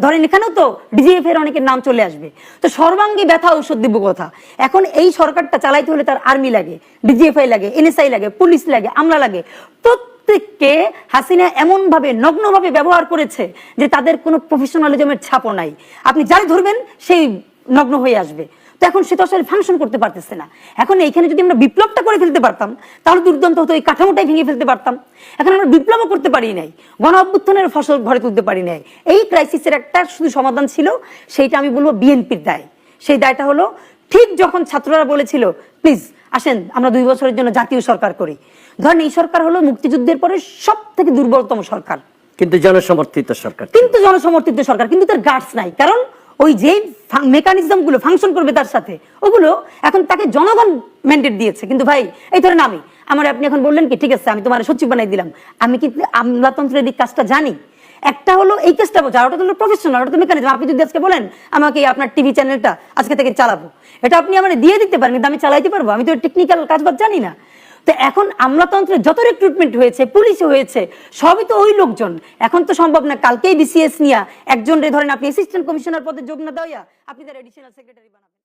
ধরেন এখানেও তো ডিজিএফ এর অনেকের নাম চলে আসবে। তো সর্বাঙ্গী ব্যথা ঔষধ দিব কথা। এখন এই সরকারটা চালাইতে হলে তার আর্মি লাগে, ডিজিএফআই লাগে, এনএসআই লাগে, পুলিশ লাগে, আমলা লাগে। প্রত্যেককে হাসিনা এমন ভাবে নগ্নভাবে ব্যবহার করেছে যে তাদের কোনো প্রফেশনালিজমের ছাপও নাই। আপনি যাই ধরবেন সেই নগ্ন হয়ে আসবে। তো এখন সে তো আসলে ফাংশন করতে পারতেছে না। এখন এইখানে যদি আমরা বিপ্লবটা করে ফেলতে পারতাম তাহলে দুর্দান্ত হতো, এই কাঠামোটাই ভেঙে ফেলতে পারতাম। এখন আমরা বিপ্লবও করতে পারি নাই, গণ অভ্যুত্থানের ফসল ঘরে তুলতে পারি নাই। এই ক্রাইসিসের একটা শুধু সমাধান ছিল, সেইটা আমি বলবো বিএনপির দায়। সেই দায়টা হলো, ঠিক যখন ছাত্ররা বলেছিল প্লিজ আসেন আমরা 2 বছরের জন্য জাতীয় সরকার করি, ধরেন এই সরকার হলো মুক্তিযুদ্ধের পরে সব থেকে দুর্বলতম সরকার, কিন্তু জনসমর্থিত সরকার, কিন্তু তার গার্ডস নাই। কারণ ওই যে মেকানিজম গুলো ফাংশন করবে তার সাথে, ওগুলো এখন তাকে জনগণ ম্যান্ডেট দিয়েছে। কিন্তু ভাই এই ধরেন আমার আপনি এখন বললেন কি ঠিক আছে আমি তোমার সচিব বানাই দিলাম, আমি কি আমলাতন্ত্রের দিক কাজটা জানি? একটা হলো এই কাজটা বোঝা, ওটা তো প্রফেশনাল, ওটা তো মেকানিজম। আপনি যদি আজকে বলেন আমাকে আপনার টিভি চ্যানেলটা আজকে থেকে চালাবো, এটা আপনি আমার দিয়ে দিতে পারেন, কিন্তু আমি চালাইতে পারবো? আমি তো টেকনিক্যাল কাজবাজ জানি না। তো এখন আমলাতন্ত্রে যত রিক্রুটমেন্ট হয়েছে, পুলিশে হয়েছে, সবই তো ওই লোকজন। এখন তো সম্ভব না কালকেই বিসিএস নিয়ে একজন রে ধরেন আপনি অ্যাসিস্ট্যান্ট কমিশনার পদে যোগ না দেওয়া আপনি তার এডিশনাল সেক্রেটারি বানাবেন।